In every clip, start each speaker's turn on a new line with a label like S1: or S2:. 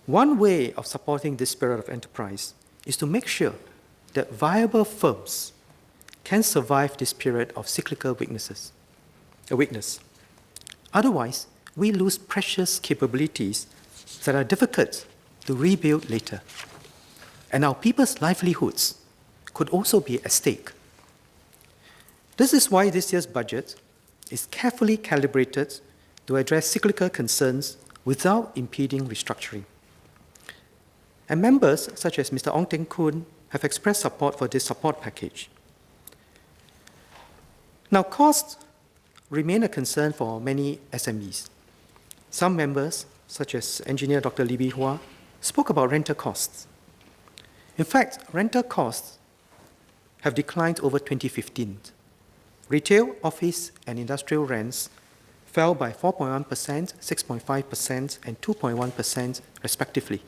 S1: One way of supporting this spirit of enterprise is to make sure that viable firms can survive this period of cyclical weakness. Otherwise, we lose precious capabilities that are difficult to rebuild later. And our people's livelihoods could also be at stake. This is why this year's budget is carefully calibrated to address cyclical concerns without impeding restructuring. And members, such as Mr. Ong Teng Koon, have expressed support for this support package. Now, costs remain a concern for many SMEs. Some members, such as engineer Dr. Lee Bee Hua, spoke about rental costs. In fact, rental costs have declined over 2015. Retail, office, and industrial rents fell by 4.1%, 6.5%, and 2.1% respectively.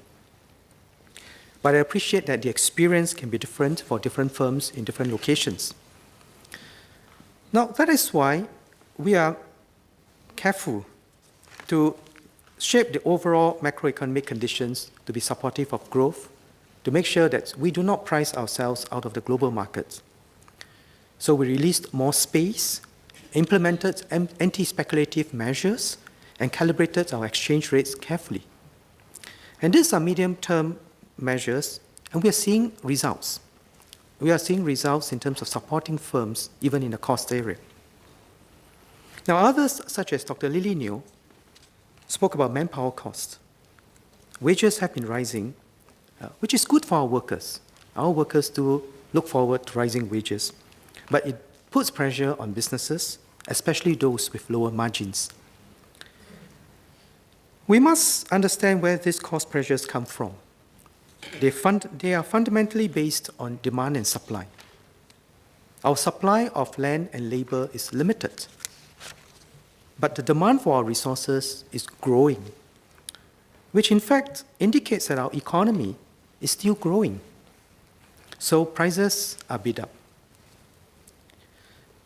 S1: But I appreciate that the experience can be different for different firms in different locations. Now, that is why we are careful to shape the overall macroeconomic conditions to be supportive of growth, to make sure that we do not price ourselves out of the global markets. So we released more space, implemented anti-speculative measures, and calibrated our exchange rates carefully. And these are medium-term measures, and we are seeing results. We are seeing results in terms of supporting firms, even in the cost area. Now, others, such as Dr. Lily Neo, spoke about manpower costs. Wages have been rising, which is good for our workers. Our workers do look forward to rising wages, but it puts pressure on businesses, especially those with lower margins. We must understand where these cost pressures come from. They are fundamentally based on demand and supply. Our supply of land and labor is limited, but the demand for our resources is growing, which in fact indicates that our economy is still growing. So prices are bid up.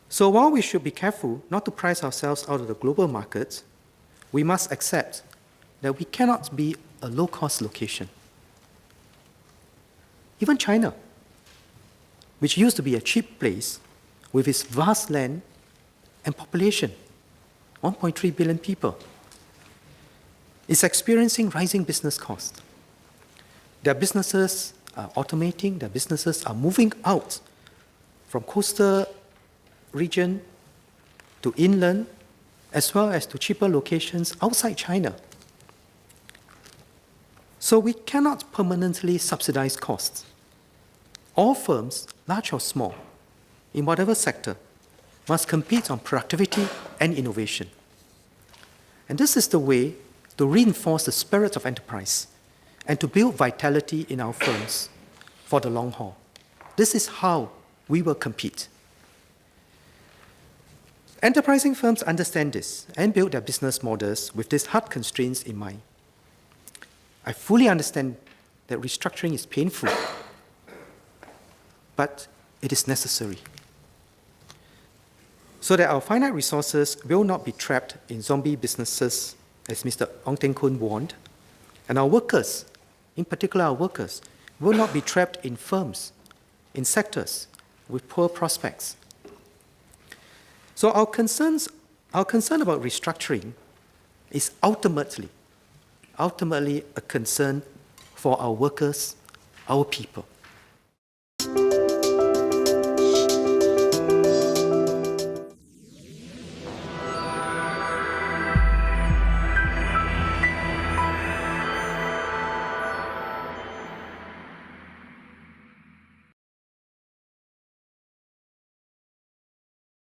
S1: So while we should be careful not to price ourselves out of the global market, we must accept that we cannot be a low-cost location. Even China, which used to be a cheap place with its vast land and population, 1.3 billion people, is experiencing rising business costs. Their businesses are automating, their businesses are moving out from coastal region to inland, as well as to cheaper locations outside China. So we cannot permanently subsidize costs. All firms, large or small, in whatever sector, must compete on productivity and innovation. And this is the way to reinforce the spirit of enterprise and to build vitality in our firms for the long haul. This is how we will compete. Enterprising firms understand this and build their business models with these hard constraints in mind. I fully understand that restructuring is painful, but it is necessary so that our finite resources will not be trapped in zombie businesses, as Mr. Ong Teng Koon warned, and our workers, in particular our workers, will not be trapped in firms, in sectors with poor prospects. So our concern about restructuring is ultimately a concern for our workers, our people.